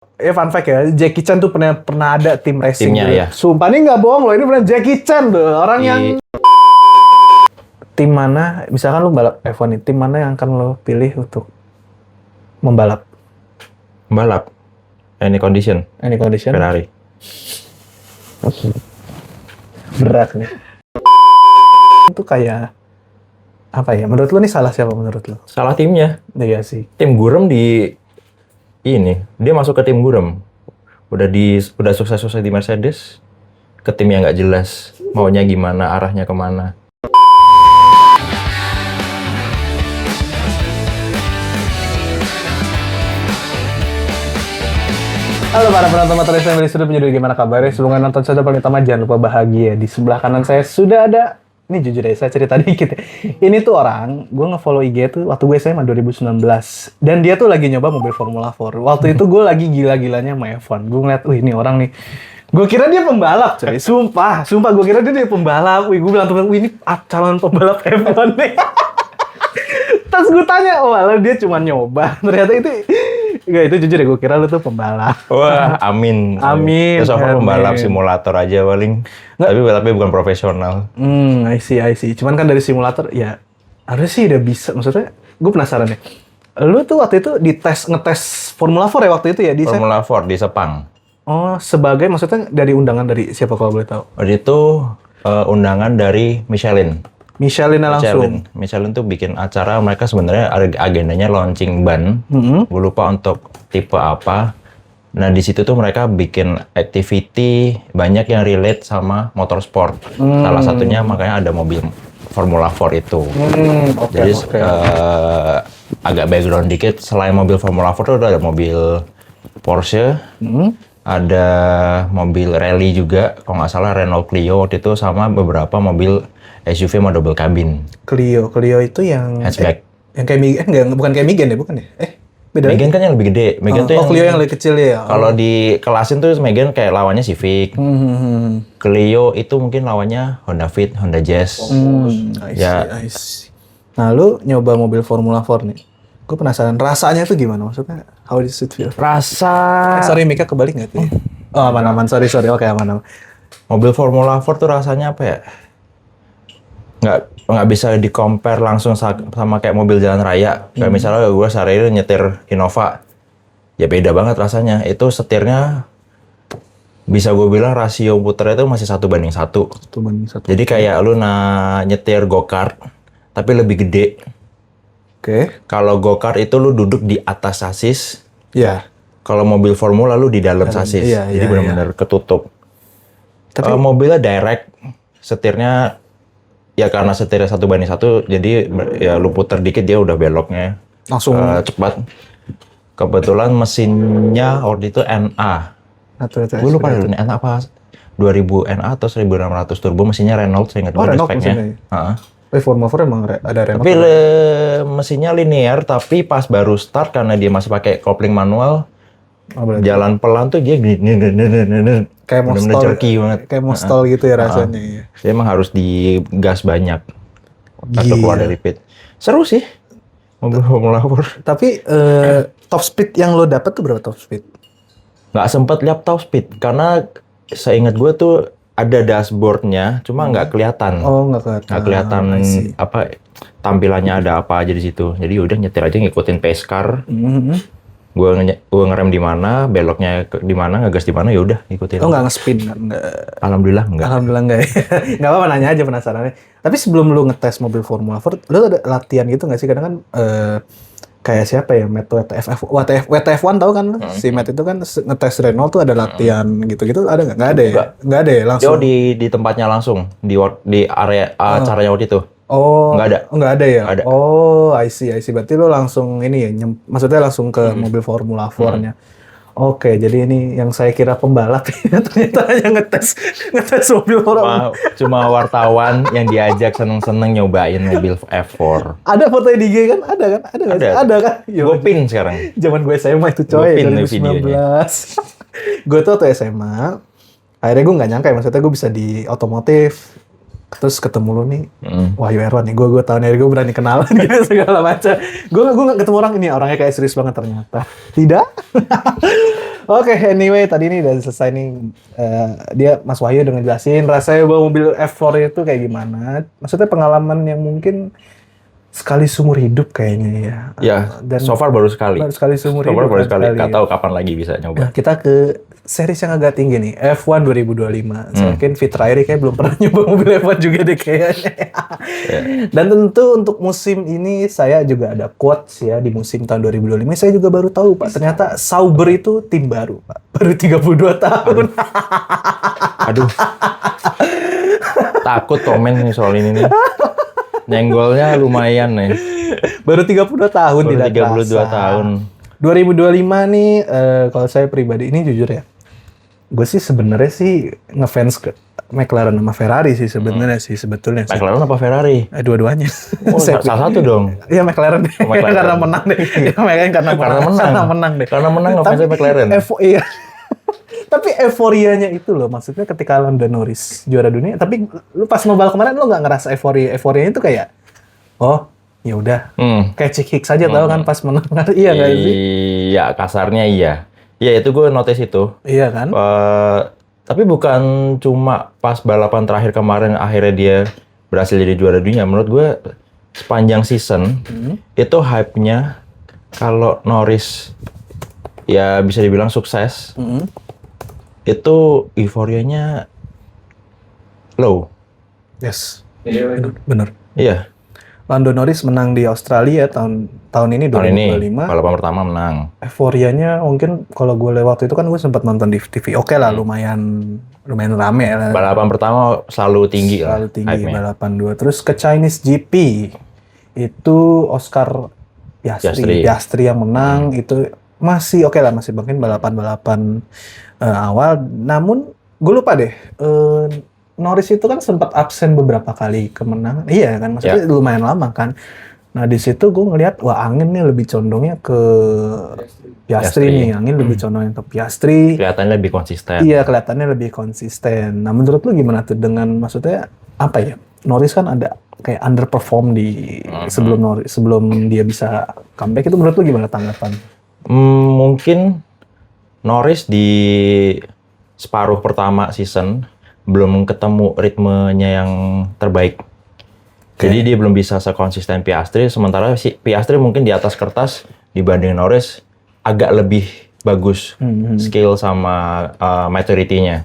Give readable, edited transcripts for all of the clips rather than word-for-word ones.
Fun fact ya, Jackie Chan tuh pernah ada tim racing Timnya dulu. ya. Sumpah ini nggak bohong loh, ini benar Jackie Chan tuh orang yang tim mana, misalkan lu balap F1 nih, tim mana yang akan lo pilih untuk membalap? Balap. Any condition. Any condition? Ferrari. Berat nih. Itu kayak apa ya? Menurut lu nih salah siapa menurut lu? Salah timnya. Iya sih. Tim Gurem dia masuk ke tim Gurem. Udah sukses-sukses di Mercedes, ke tim yang nggak jelas maunya gimana, arahnya kemana. Halo para penonton Motor Family, sudah menjadi gimana kabarnya? Sebelum nonton saja paling utama jangan lupa bahagia. Di sebelah kanan saya sudah ada, ini jujur deh saya cerita dikit ya. Ini tuh orang, gue nge-follow IG tuh waktu gue SMA 2019. Dan dia tuh lagi nyoba mobil Formula 4. Waktu itu gue lagi gila-gilanya sama F1. Gue ngeliat, wih ini orang nih. Gue kira dia pembalap coy, sumpah gue kira dia pembalap. Wih gue bilang temen, wih ini calon pembalap F1 nih. Terus gue tanya, oh alah dia cuma nyoba. Ternyata itu jujur ya, gue kira lu tuh pembalap. Wah, amin. Amin. Terus aku pembalap simulator aja paling. Tapi balapnya bukan profesional. I see. Cuman kan dari simulator, ya harusnya sih udah bisa. Maksudnya, gue penasaran ya. Lu tuh waktu itu ngetes Formula 4 ya waktu itu ya? Formula 4 di Sepang. Oh, sebagai maksudnya dari undangan dari siapa kalau boleh tahu? Waktu itu undangan dari Michelin. Michelin tuh bikin acara, mereka sebenarnya agendanya launching ban. Gue lupa untuk tipe apa. Nah di situ tuh mereka bikin activity banyak yang relate sama motorsport. Salah satunya makanya ada mobil Formula 4 itu. Jadi agak background dikit, selain mobil Formula 4 tuh ada mobil Porsche, ada mobil rally juga, kalau nggak salah Renault Clio waktu itu, sama beberapa mobil SUV sama double cabin. Clio itu yang hatchback. Yang kayak bukan kayak Megane ya, bukan ya? Beda. Megane kan yang lebih gede. Megane tuh Clio yang lebih kecil ya. Kalau di kelasin tuh Megane kayak lawannya Civic. Clio itu mungkin lawannya Honda Fit, Honda Jazz. I see. Nah, lu nyoba mobil Formula 4 nih. Gue penasaran rasanya tuh gimana? Maksudnya how does it feel? Sorry, Mika kebalik nggak tuh? Oh, aman. Sorry. Oke, aman. Mobil Formula 4 tuh rasanya apa ya? Nggak bisa di-compare langsung sama kayak mobil jalan raya. Kayak misalnya gue sehari ini nyetir Innova, ya beda banget rasanya. Itu setirnya bisa gue bilang rasio puternya itu masih 1:1. 1:1. Jadi kayak lu nyetir go-kart, tapi lebih gede. Oke. Kalau go-kart itu lu duduk di atas sasis. Iya. Kalau mobil formula lu di dalam sasis. Jadi benar-benar ketutup. Tapi mobilnya direct, setirnya ya karena setirnya 1:1, jadi ya lu puter dikit dia udah beloknya langsung cepat. Kebetulan mesinnya waktu itu NA. Gue lupa dulu NA apa, 2000 NA atau 1600 turbo, mesinnya Renault, saya ingat Renault speknya. Formula 4 emang ada Renault. Tapi mesinnya linear, tapi pas baru start karena dia masih pakai kopling manual, jalan pelan tuh dia kayak mau stall, kayak mau stall gitu ya rasanya. Dia emang harus digas banyak atau keluar dari pit. Seru sih mobil Formula 4. Tapi top speed yang lo dapet tuh berapa top speed? Nggak sempet lihat top speed karena seingat gue tuh ada dashboardnya, cuma nggak kelihatan. Oh, nggak kelihatan apa tampilannya ada apa aja di situ. Jadi udah nyetir aja ngikutin pace car. Gue ngerem di mana, beloknya di mana, ngegas di mana, ya udah ikutin. Oh, nggak nge-spin? Alhamdulillah enggak. Alhamdulillah enggak ya. Nggak apa-apa, nanya aja penasarannya. Tapi sebelum lu ngetes mobil Formula 4, lu ada latihan gitu nggak sih? Kadang kan kayak siapa ya, Matt WTF1 tahu kan? Si Matt itu kan ngetes Renault tuh ada latihan gitu-gitu, ada nggak? Nggak ada ya? Nggak ada ya langsung? Di tempatnya langsung, di area acaranya waktu itu. Oh, nggak ada. Nggak ada ya? Ada. Oh, I see. Berarti lo langsung ini ya, maksudnya langsung ke mobil Formula 4-nya. Oke, jadi ini yang saya kira pembalap ternyata hanya ngetes mobil Formula 4. Cuma wartawan yang diajak seneng-seneng nyobain mobil F4. Ada fotonya di IG kan? Ada kan? Ada kan? Gue pin sekarang. Zaman gue SMA itu coy, 2019. Gue tuh waktu SMA, akhirnya gue nggak nyangka ya, maksudnya gue bisa di otomotif. Terus ketemu lu nih, Wahyu Erwan nih, gue tahu nih, gue berani kenalan gitu segala macam. Gue nggak ketemu orang ini, orangnya kayak serius banget ternyata. Tidak. Oke, anyway, tadi ini udah selesai nih. Dia Mas Wahyu udah ngejelasin rasanya bawa mobil F4 itu kayak gimana. Maksudnya pengalaman yang mungkin sekali seumur hidup kayaknya ya. Ya, Dan so far baru sekali. baru sekali seumur So hidup. far baru sekali. Sekali. Nggak tahu kapan lagi bisa nyoba. Nah, kita ke series yang agak tinggi nih, F1 2025. Saya yakin Fitra Eri kayak belum pernah nyoba mobil F1 juga deh kayaknya. Dan tentu untuk musim ini saya juga ada quotes ya di musim tahun 2025. Saya juga baru tahu Pak, ternyata Sauber itu tim baru Pak. Baru 32 tahun. Aduh. Takut komen nih soal ini nih. Nyenggolnya lumayan nih. Baru 32 tahun Baru tidak 32 terasa. tahun. 2025 nih kalau saya pribadi ini jujur ya. Gue sih sebenarnya sih ngefans ke McLaren sama Ferrari sih sebenarnya sih sebetulnya sih. McLaren apa Ferrari? Dua-duanya. Oh, salah satu dong. Iya McLaren deh. McLaren. Karena menang deh. Iya McLaren karena menang. Karena menang deh. Karena menang ngefansnya McLaren. Iya. Tapi euforianya itu loh, maksudnya ketika Lando Norris juara dunia, tapi lu pas ngebal kemarin lu nggak ngerasa euforianya itu kayak, oh ya udah, kayak Chick Hicks aja tahu kan pas menang, iya nggak sih? Iya, kasarnya iya. Iya itu gue notice itu. Iya kan? Tapi bukan cuma pas balapan terakhir kemarin akhirnya dia berhasil jadi juara dunia. Menurut gue sepanjang season itu hype-nya kalau Norris ya bisa dibilang sukses. Itu euforianya low. Yes. Bener. Iya. Lando Norris menang di Australia tahun ini 2025. Balapan pertama menang. Euforianya mungkin kalau gue lewat itu kan gue sempat nonton di TV. Oke lah, lumayan rame lah. Balapan pertama selalu tinggi lah. Selalu tinggi hype-nya. balapan 2. Terus ke Chinese GP itu Oscar Piastri yang menang itu masih oke lah, masih mungkin balapan awal. Namun gue lupa deh. Norris itu kan sempat absen beberapa kali kemenangan. Iya kan, maksudnya lumayan lama kan. Nah di situ gue ngelihat wah angin nih lebih condongnya ke Piastri nih. Angin lebih condongnya ke Piastri. Kelihatannya lebih konsisten. Iya kelihatannya lebih konsisten. Nah menurut lu gimana tuh dengan maksudnya apa ya? Norris kan ada kayak underperform di sebelum dia bisa comeback, itu menurut lu gimana tanggapan? Mungkin Norris di separuh pertama season belum ketemu ritmenya yang terbaik. Jadi dia belum bisa sekonsisten Piastri, sementara si Piastri mungkin di atas kertas dibanding Norris agak lebih bagus skill sama maturity-nya.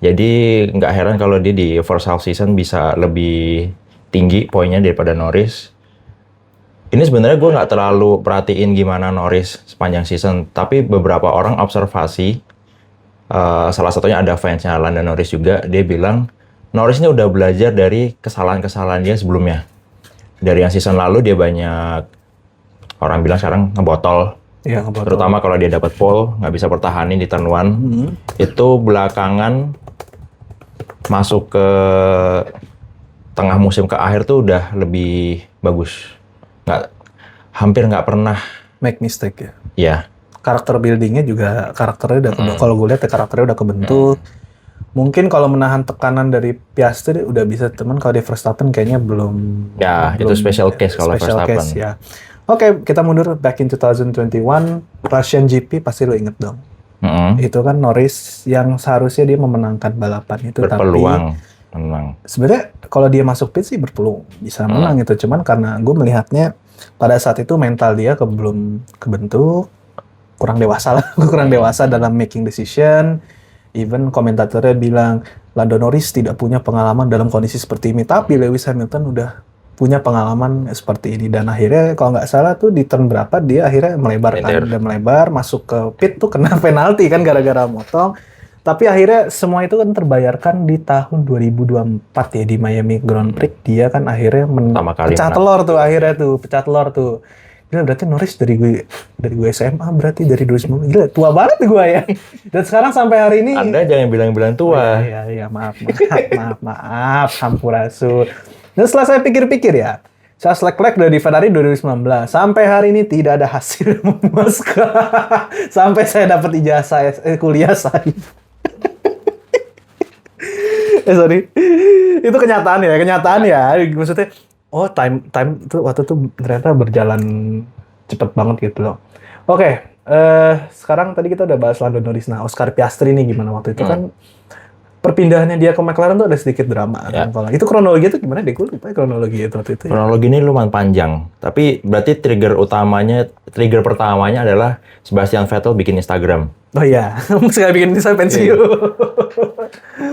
Jadi nggak heran kalau dia di first half season bisa lebih tinggi poinnya daripada Norris. Ini sebenarnya gue nggak terlalu perhatiin gimana Norris sepanjang season, tapi beberapa orang observasi, salah satunya ada fansnya Lando Norris juga, dia bilang Norris ini udah belajar dari kesalahan-kesalahan dia sebelumnya. Dari yang season lalu dia banyak, orang bilang sekarang ngebotol. Iya, Terutama kalau dia dapat pole, nggak bisa pertahanin di turn 1. Itu belakangan masuk ke tengah musim ke akhir tuh udah lebih bagus. Hampir nggak pernah make mistake ya. Ya. Karakter buildingnya juga karakternya udah kalau gue lihat ya karakternya udah kebentuk. Mungkin kalau menahan tekanan dari Piastri udah bisa, teman kalau di Verstappen kayaknya belum. Ya, itu special case kalau Verstappen. Ya. Oke, kita mundur back in 2021 Russian GP, pasti lo inget dong. Itu kan Norris yang seharusnya dia memenangkan balapan itu, berpeluang tapi menang. sebenarnya kalau dia masuk pit sih berpeluang bisa menang itu, cuman karena gue melihatnya pada saat itu mental dia belum kebentuk, kurang dewasa lah, kurang dewasa dalam making decision. Even komentatornya bilang Lando Norris tidak punya pengalaman dalam kondisi seperti ini, tapi Lewis Hamilton udah punya pengalaman seperti ini. Dan akhirnya kalau nggak salah tuh di turn berapa dia akhirnya melebar kan, udah melebar masuk ke pit tuh kena penalti kan gara-gara motong. Tapi akhirnya semua itu kan terbayarkan di tahun 2024 ya di Miami Grand Prix, dia kan akhirnya pecah telur tuh akhirnya tuh, pecah telur tuh. Gila, berarti Norris dari gue SMA, berarti dari 2019. Gila, tua banget gue ya. Dan sekarang sampai hari ini. Anda jangan bilang-bilang tua. Iya, maaf, sampurasun. Dan setelah saya pikir-pikir ya, Charles Leclerc dari Ferrari 2019, sampai hari ini tidak ada hasil yang memuaskan. Sampai saya dapat ijazah kuliah saya. Sorry. Itu kenyataan ya. Maksudnya, time itu waktu itu ternyata berjalan cepet banget gitu loh. Oke, Sekarang tadi kita udah bahas Lando Norris. Nah, Oscar Piastri nih gimana waktu itu kan perpindahannya dia ke McLaren tuh ada sedikit drama kan. Kalau itu kronologi itu gimana deh? Gue lupa ya kronologi itu waktu itu. Kronologi ini lumayan panjang, tapi berarti trigger pertamanya adalah Sebastian Vettel bikin Instagram. Oh iya, sekali bikin Instagram pensiun.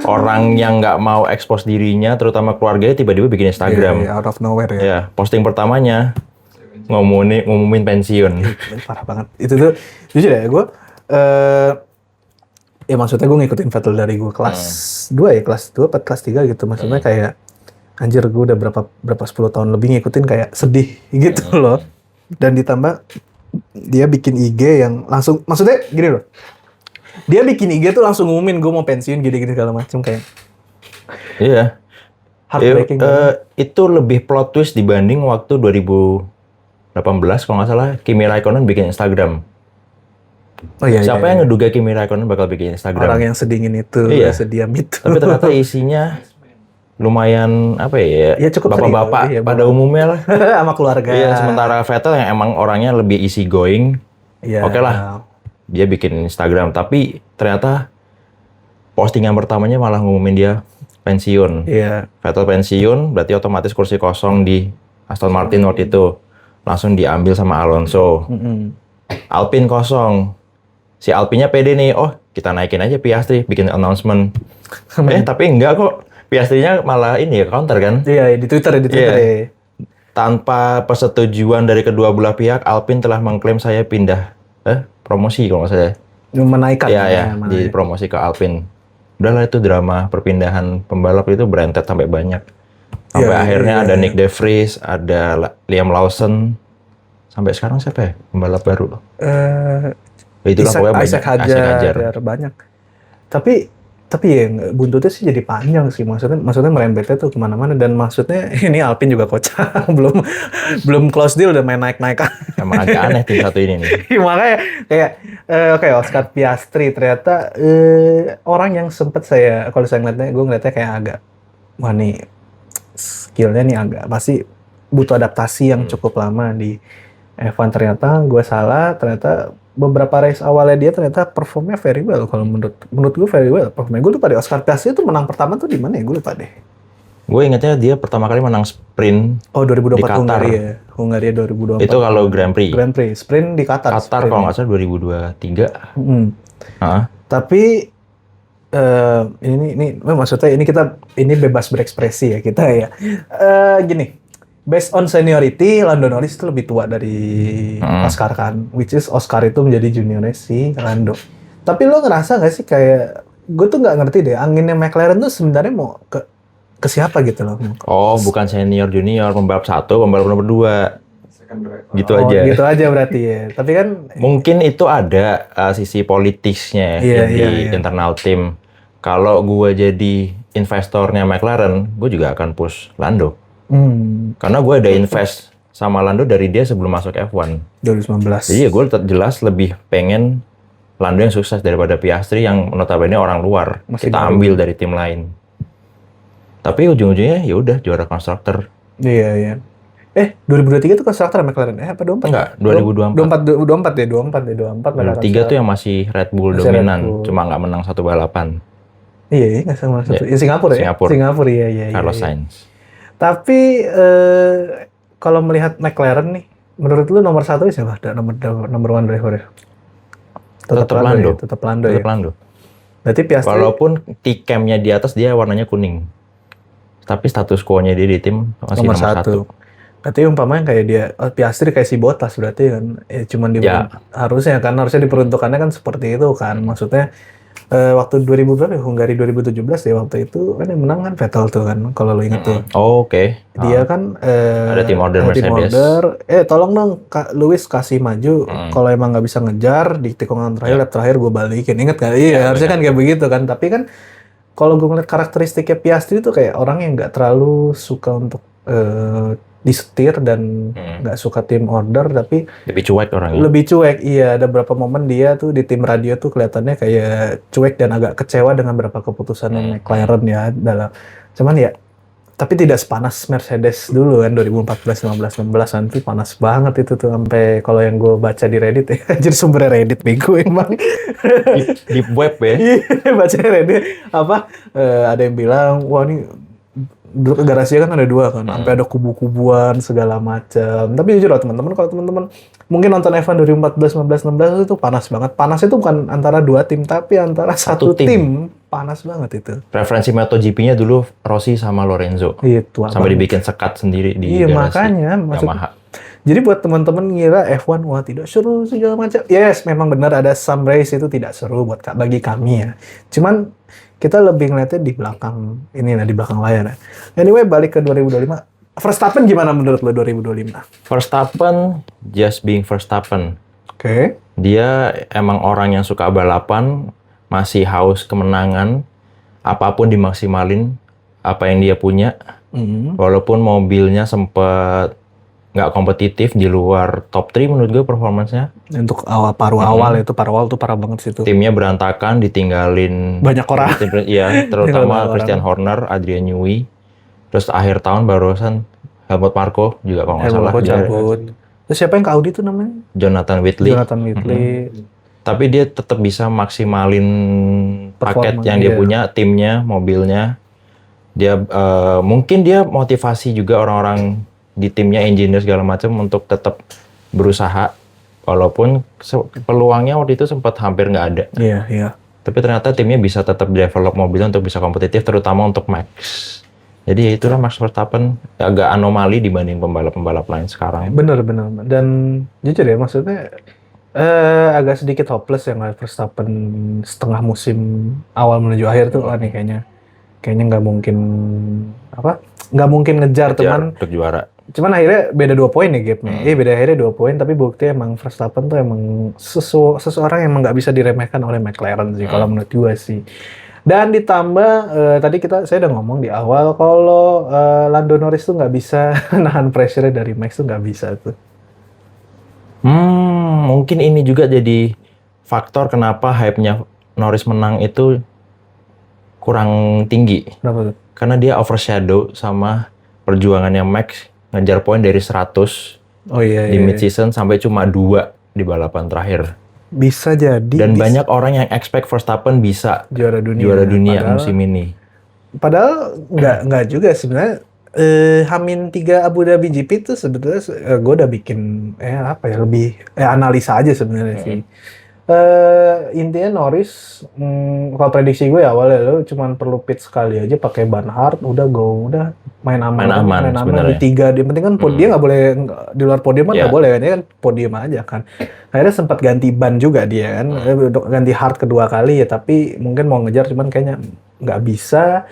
Orang yang nggak mau expose dirinya, terutama keluarganya, tiba-tiba bikin Instagram. Out of nowhere ya. Ya, posting pertamanya ngumumin pensiun. Parah banget. Itu tuh jujur ya, gue ya maksudnya gue ngikutin Vettel dari gue kelas 2 ya, kelas 2 atau kelas 3 gitu. Maksudnya kayak anjir gue udah berapa 10 tahun lebih ngikutin kayak sedih gitu loh. Dan ditambah dia bikin IG yang langsung, maksudnya gini loh. Dia bikin IG tuh langsung ngumumin gue mau pensiun gini-gini segala macam kayak. Iya. Heartbreaking. Itu lebih plot twist dibanding waktu 2018 kalau nggak salah Kimi Raikkonen bikin Instagram. Oh iya. Siapa yang ngeduga Kimi Raikkonen bakal bikin Instagram? Orang yang sedingin itu, sediam itu. Tapi ternyata isinya lumayan apa ya? Ya cukup bapak-bapak pada umumnya lah. Sama keluarga. Iya, sementara Vettel yang emang orangnya lebih easy going. Iya. Oke lah. Dia bikin Instagram, tapi ternyata postingan pertamanya malah ngumumin dia pensiun. Iya. Vettel pensiun, berarti otomatis kursi kosong di Aston Martin waktu itu langsung diambil sama Alonso. Alpine kosong. Si Alpine-nya pede nih, oh kita naikin aja Piastri, bikin announcement. Tapi enggak kok. Piastrinya malah ini ya, counter kan? Iya, di Twitter ya. Tanpa persetujuan dari kedua belah pihak, Alpine telah mengklaim saya pindah promosi kalau nggak salah. Menaikkan. Iya, di promosi ke Alpine. Udahlah itu drama perpindahan pembalap itu berentet sampai banyak. Sampai akhirnya ada Nick De Vries, ada Liam Lawson. Sampai sekarang siapa ya pembalap baru? Itulah pokoknya Isaac Hadjar banyak. Tapi ya buntutnya sih jadi panjang sih, maksudnya merembetnya tuh kemana-mana, dan maksudnya ini Alpine juga kocak. belum close deal udah main naik-naik. Emang agak aneh tim satu ini nih. Makanya kayak Oscar Piastri ternyata orang yang sempet gue ngeliatnya kayak agak wah nih skillnya nih agak pasti butuh adaptasi yang cukup lama di F1. Ternyata gue salah, ternyata beberapa race awalnya dia ternyata performnya very well. Kalau menurut gue very well performnya. Gue lupa deh Oscar Piastri itu menang pertama tuh di mana ya? Gue lupa deh. Gue ingatnya dia pertama kali menang sprint 2024 di Qatar. Hungaria 2024. Itu kalau Grand Prix. Grand Prix sprint di Qatar. Qatar kalau nggak salah 2023. Tapi ini maksudnya ini bebas berekspresi ya kita ya. Gini. Based on seniority, Lando Norris itu lebih tua dari Oscar kan, which is Oscar itu menjadi juniornya si Lando. Tapi lo ngerasa nggak sih kayak gue tuh nggak ngerti deh anginnya McLaren tuh sebenarnya mau ke siapa gitu loh? Oh, bukan senior junior, pembalap 1, pembalap nomor 2. Gitu aja. Gitu aja berarti ya. Tapi kan mungkin itu ada sisi politisnya di internal tim. Kalau gue jadi investornya McLaren, gue juga akan push Lando. Karena gue ada invest sama Lando dari dia sebelum masuk F1. 2019. Jadi gue jelas lebih pengen Lando yang sukses daripada Piastri yang notabene orang luar. Kita ambil dari tim lain. Tapi ujung-ujungnya ya udah juara konstruktor. Iya. 2023 itu konstruktor McLaren. Apa 24? Enggak, 2024. 2024 tuh yang masih Red Bull dominan, cuma nggak menang satu balapan. Iya, nggak sama satu. Singapura ya? Singapura, iya. Carlos Sainz. Tapi kalau melihat McLaren nih, menurut lu nomor 1 siapa? Nomor 1 driver ya? Tetap Lando. Tetap Lando. Berarti Piastri. Walaupun T-cam-nya di atas dia warnanya kuning. Tapi status quo-nya dia di tim masih nomor 1. Berarti umpamanya kayak dia Piastri kayak si Bottas berarti kan. Cuman harusnya diperuntukannya kan seperti itu kan. Maksudnya waktu 2000 berapa ya? Hungaria 2017 ya waktu itu kan yang menang kan Vettel tuh kan kalau lo inget tuh. Oke. Dia kan ada tim order Mercedes. Tolong dong Lewis kasih maju. Kalau emang nggak bisa ngejar di tikungan terakhir, lap terakhir gue balikin. Ingat kan? Iya, harusnya kan kayak begitu kan. Tapi kan kalau gue ngeliat karakteristiknya Piastri itu kayak orang yang nggak terlalu suka untuk disetir dan nggak suka tim order, tapi lebih cuek orangnya. Lebih cuek, iya. Ada beberapa momen dia tuh di tim radio tuh kelihatannya kayak cuek dan agak kecewa dengan beberapa keputusan McLaren ya. Cuman ya Tapi tidak sepanas Mercedes dulu kan 2014, 15, 16 nanti panas banget itu tuh sampai kalau yang gue baca di Reddit ya, anjir sumbernya Reddit bego emang. Deep web ya. Iya, baca Reddit apa ada yang bilang wah ini dulu garasinya kan ada 2 kan, sampai ada kubu-kubuan segala macam. Tapi jujur lah teman-teman, kalau teman-teman mungkin nonton F1 2014, 15, 16 itu panas banget. Panasnya itu bukan antara 2 tim, tapi antara satu tim. Panas banget itu. Referensi MotoGP-nya dulu Rossi sama Lorenzo. Itu sampai dibikin sekat sendiri di iya, garasi. makanya Yamaha. Jadi buat teman-teman ngira F1 wah tidak seru segala macam. Yes, memang benar ada some race itu tidak seru buat bagi kami ya. Cuman kita lebih ngeliatnya di belakang ini lah, di belakang layar ya. Anyway, balik ke 2025. Verstappen gimana menurut lo 2025? Verstappen just being Verstappen. Oke. Dia emang orang yang suka balapan, masih haus kemenangan, apapun dimaksimalin apa yang dia punya. Walaupun mobilnya sempat nggak kompetitif di luar top 3 menurut gue performance-nya. Untuk paruh awal itu parah banget sih itu. Timnya berantakan, ditinggalin banyak orang. Iya, terutama Christian Horner, Adrian Newey. Terus akhir tahun barusan Helmut Marko juga kalau nggak salah. Cabut. Terus siapa yang ke Audi itu namanya? Jonathan Whitley. Tapi dia tetap bisa maksimalin paket yang dia punya, timnya, mobilnya. Dia mungkin dia motivasi juga orang-orang di timnya, engineer segala macam untuk tetap berusaha, walaupun peluangnya waktu itu sempat hampir nggak ada. Iya. Tapi ternyata timnya bisa tetap develop mobilnya untuk bisa kompetitif, terutama untuk Max. Jadi itulah Max Verstappen agak anomali dibanding pembalap-pembalap lain sekarang. Bener. Dan jujur ya, maksudnya agak sedikit hopeless yang Verstappen setengah musim awal menuju akhir tuh nih kayaknya nggak mungkin ngejar teman untuk juara. Cuman akhirnya beda 2 poin ya gapnya. Beda akhirnya 2 poin, tapi bukti emang Verstappen tuh emang seseorang yang emang nggak bisa diremehkan oleh McLaren sih kalau menurut gue sih. Dan ditambah tadi saya udah ngomong di awal kalau Lando Norris tuh nggak bisa nahan pressure dari Max tuh nggak bisa tuh. Mungkin ini juga jadi faktor kenapa hype-nya Norris menang itu kurang tinggi. Kenapa tuh? Karena dia overshadow sama perjuangannya Max ngejar poin dari 100 di mid-season sampai cuma 2 di balapan terakhir. Bisa jadi. Dan banyak orang yang expect Verstappen bisa juara dunia musim ini. Padahal nggak juga sebenarnya. H-3 Abu Dhabi GP itu sebetulnya gue udah bikin lebih analisa aja sebenarnya sih. Intinya Norris kalau prediksi gue awalnya lo cuman perlu pit sekali aja pakai ban hard, udah main aman di 3. Yang penting kan dia nggak boleh di luar podium kan nggak boleh kan, dia kan podium aja kan. Akhirnya sempat ganti ban juga dia kan, ganti hard kedua kali ya, tapi mungkin mau ngejar cuman kayaknya nggak bisa.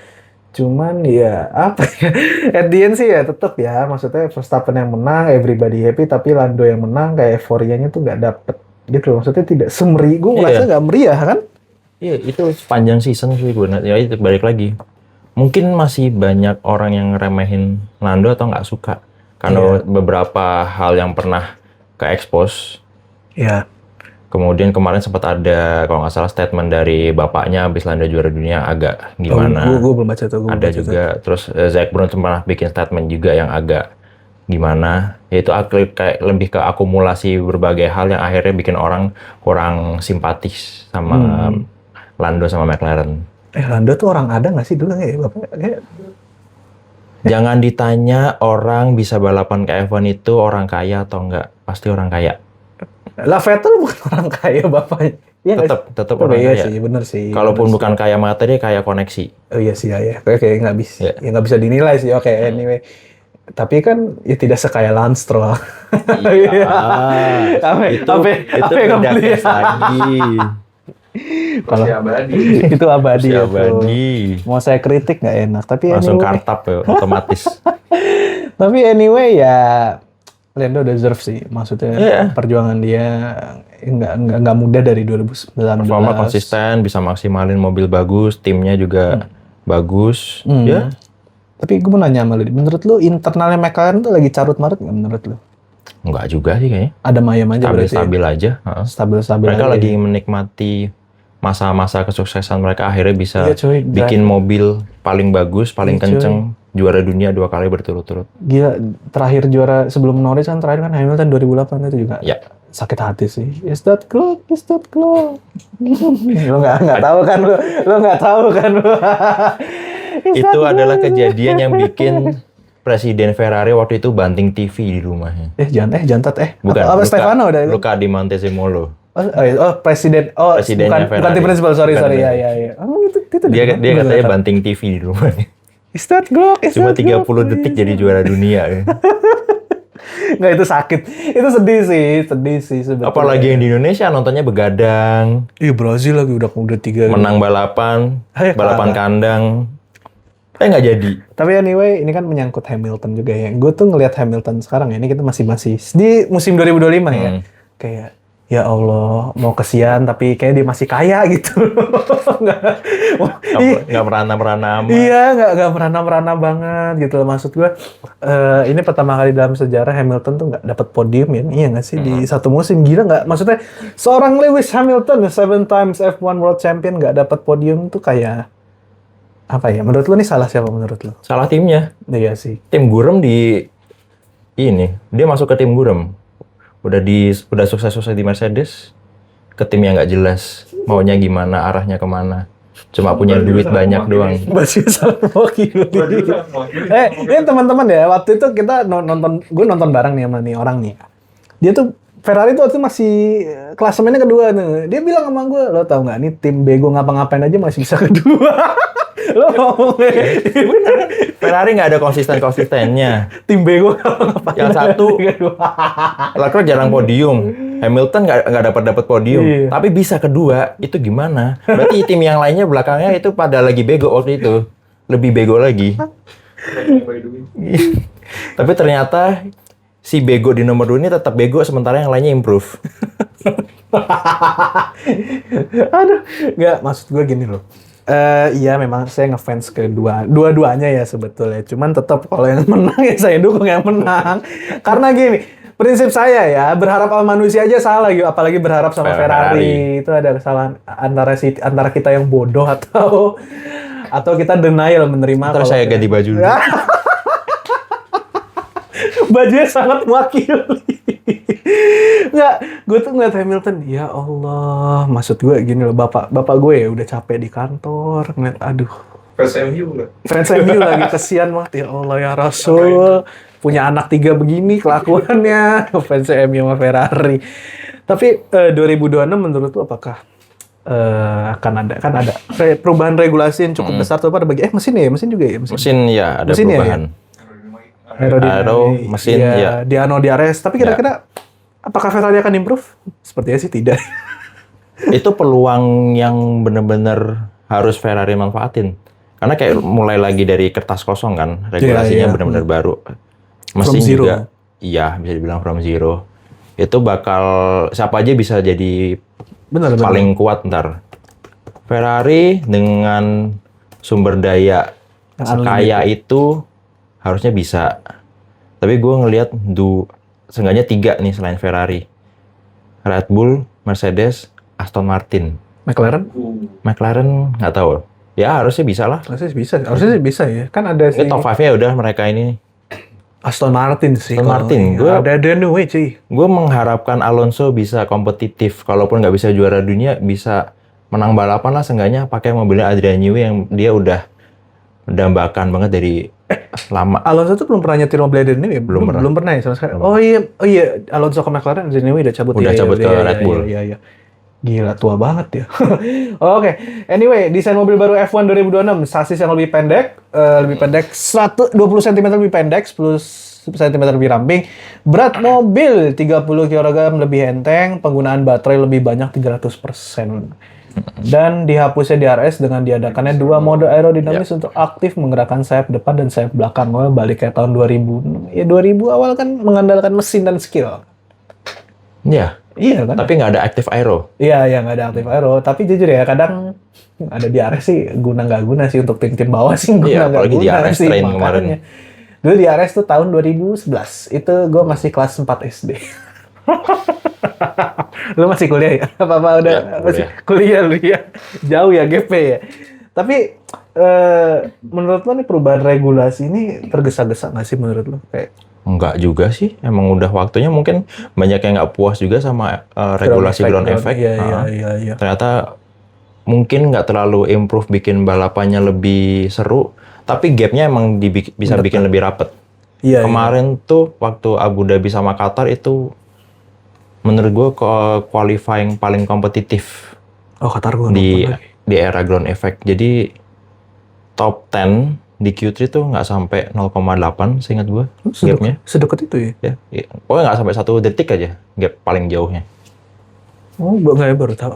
Cuman ya apa ya, at the end sih ya tetap ya, maksudnya Verstappen yang menang, everybody happy, tapi Lando yang menang kayak euforianya tuh nggak dapet gitu, maksudnya tidak semeri, gue merasa nggak meriah kan? Iya, itu sepanjang season sih gue, ya itu balik lagi. Mungkin masih banyak orang yang remehin Lando atau nggak suka karena beberapa hal yang pernah ke-expose. Iya. Kemudian kemarin sempat ada kalau nggak salah statement dari bapaknya habis Lando juara dunia agak gimana. Gue belum baca tuh. Ada juga, terus Zac Brown pernah bikin statement juga yang agak gimana. Yaitu kayak lebih ke akumulasi berbagai hal yang akhirnya bikin orang kurang simpatis sama Lando sama McLaren. Lando tuh orang ada nggak sih dulu ya bapaknya? Jangan ditanya orang bisa balapan ke F1 itu orang kaya atau enggak. Pasti orang kaya. Lah Vettel bukan orang kaya bapaknya. Ya, tetap orang kaya. Iya sih, bener sih. Kalaupun bukan kaya materi, kaya koneksi. Oh iya sih ya. Kayak nggak bisa, nggak bisa dinilai sih. Oke, anyway. Tapi kan ya tidak sekaya Lance Stroll. Iya. Itu beda case lagi. Kalau itu abadi. Mau saya kritik nggak enak. Tapi langsung kartap ya, otomatis. Tapi anyway ya. Lando deserve sih, maksudnya perjuangan dia nggak mudah dari 2019. Performa konsisten, bisa maksimalin mobil bagus, timnya juga bagus. Ya. Tapi gue mau nanya sama lu, menurut lu internalnya McLaren tuh lagi carut marut nggak menurut lu? Enggak juga sih kayaknya. Ada mayem aja berarti. Stabil aja. Stabil mereka aja. Lagi menikmati masa-masa kesuksesan mereka, akhirnya bisa bikin mobil paling bagus, paling kenceng. juara dunia 2 kali berturut-turut. Gila, terakhir juara sebelum Norris kan terakhir kan Hamilton 2008 itu juga. Ya. Sakit hati sih. Is that clock? Is that clock? Lo nggak tahu kan lo nggak tahu kan lo. Itu adalah kejadian yang bikin Presiden Ferrari waktu itu banting TV di rumahnya. Jantat. Bukan. Apa Stefano udah? Luca di Montezemolo. Presiden. Presidennya bukan tim principal, sorry. Ya. Itu Dia katanya banting TV di rumahnya. Is that clock? Cuma 30 detik jadi juara dunia. Ya. Nggak, itu sakit. Itu sedih sih sebetulnya. Apalagi yang di Indonesia nontonnya begadang. Iya, Brazil lagi udah 3. Menang balapan kandang. Nggak jadi. Tapi anyway, ini kan menyangkut Hamilton juga ya. Gue tuh ngelihat Hamilton sekarang ya, ini kita masih di musim 2025 ya. Kayak, ya Allah, mau kesian tapi kayak dia masih kaya gitu. Nggak merana-merana amat. Iya, nggak merana-merana banget gitu. Maksud gue, ini pertama kali dalam sejarah Hamilton tuh nggak dapat podium ya. Iya nggak sih? Di satu musim, gila nggak? Maksudnya, seorang Lewis Hamilton, 7 times F1 World Champion nggak dapat podium tuh kayak, apa ya? Menurut lo nih salah siapa menurut lo? Salah timnya. Iya sih. Tim Gurem dia masuk ke tim Gurem. Udah sukses-sukses di Mercedes, ke tim yang nggak jelas maunya gimana, arahnya kemana. Cuma punya duit banyak doang. Masih salah mewakili. Ini teman-teman ya, waktu itu kita gue nonton bareng nih sama nih orang nih. Dia tuh Ferrari tuh waktu itu masih klasemennya kedua nih. Dia bilang sama gue, lo tau nggak nih tim bego ngapa-ngapain aja masih bisa kedua. Lo ngomongnya. Ferrari nggak ada konsistennya. Tim bego ngapa-ngapain. Yang satu, Leclerc jarang podium. Hamilton nggak dapat podium. Iya. Tapi bisa kedua, itu gimana? Berarti tim yang lainnya belakangnya itu pada lagi bego waktu itu. Lebih bego lagi. Tapi ternyata si bego di nomor 2 ini tetap bego, sementara yang lainnya improve. Aduh, nggak, maksud gue gini loh. Iya memang saya ngefans dua-duanya ya sebetulnya. Cuman tetap kalau yang menang ya saya dukung yang menang. Karena gini, prinsip saya ya, berharap sama manusia aja salah gitu, apalagi berharap sama Ferrari. Itu ada kesalahan antara kita yang bodoh atau kita denial menerima. Terus saya ganti baju. Bajunya sangat mewakili. Nggak, gue tuh ngeliat Hamilton, ya Allah, maksud gue gini loh, bapak gue ya udah capek di kantor, ngeliat, aduh. Fans MU lagi kesian banget, ya Allah ya Rasul, punya anak 3 begini kelakuannya, fans MU sama Ferrari. Tapi 2026 menurut lu apakah akan ada perubahan regulasi yang cukup besar tuh pada mesin juga ya? Mesin ya ada perubahan. Aero, mesin ya. Di Ares. Tapi kira-kira apakah Ferrari akan improve? Sepertinya sih tidak. Itu peluang yang benar-benar harus Ferrari manfaatin. Karena kayak mulai lagi dari kertas kosong kan, regulasinya benar-benar baru. Mesin juga, iya bisa dibilang from zero. Itu bakal siapa aja bisa jadi paling kuat ntar. Ferrari dengan sumber daya sekaya itu harusnya bisa. Tapi gue ngelihat seenggaknya 3 nih selain Ferrari. Red Bull, Mercedes, Aston Martin. McLaren nggak tahu. Ya harusnya bisa lah. Harusnya bisa ya. Kan ada sih. Top 5-nya udah mereka ini. Aston Martin sih. Ada Denue cuy. Gue mengharapkan Alonso bisa kompetitif. Kalaupun nggak bisa juara dunia, bisa menang balapan lah seenggaknya pakai mobilnya Adrian Newey yang dia udah mendambakan banget dari lama. Alonso tuh belum pernah nyetir mobil Adrian Newey ya? Belum pernah ya sama sekali. Oh iya, Alonso ke McLaren, Adrian Newey udah cabut ke Red Bull. Iya. Gila, tua banget ya. Oke. Anyway, desain mobil baru F1 2026, sasis yang lebih pendek 120 cm lebih pendek, 10 cm lebih ramping. Berat mobil 30 kg lebih enteng, penggunaan baterai lebih banyak 300%. Dan dihapusnya DRS dengan diadakannya 2 mode aerodinamis untuk aktif menggerakkan sayap depan dan sayap belakang. Balik kayak tahun 2000. Ya 2000 awal kan mengandalkan mesin dan skill. Iya kan? Tapi nggak ada active aero. Iya, nggak ada active aero. Tapi jujur ya, kadang ada DRS sih nggak guna sih untuk tim-tim bawah sih. Apalagi DRS train kemarin. Dulu DRS tuh tahun 2011. Itu gue masih kelas 4 SD. Lu masih kuliah ya? Apa udah masih kuliah lu ya? Jauh ya GP ya. Tapi menurut lo nih perubahan regulasi ini tergesa-gesa nggak sih menurut lo? Kayak Enggak juga sih, emang udah waktunya. Mungkin banyak yang nggak puas juga sama regulasi ground effect. Iya. Ternyata mungkin nggak terlalu improve bikin balapannya lebih seru, tapi gapnya emang bisa bikin lebih rapet. Iya. Kemarin tuh waktu Abu Dhabi sama Qatar itu menurut gue qualifying paling kompetitif. Oh, Qatar gue di era ground effect. Jadi top 10 di Q3 tuh nggak sampai 0,8 seingat gue gapnya. Sedekat itu ya? Ya, pokoknya nggak sampai 1 detik aja gap paling jauhnya. Oh, gue baru tahu.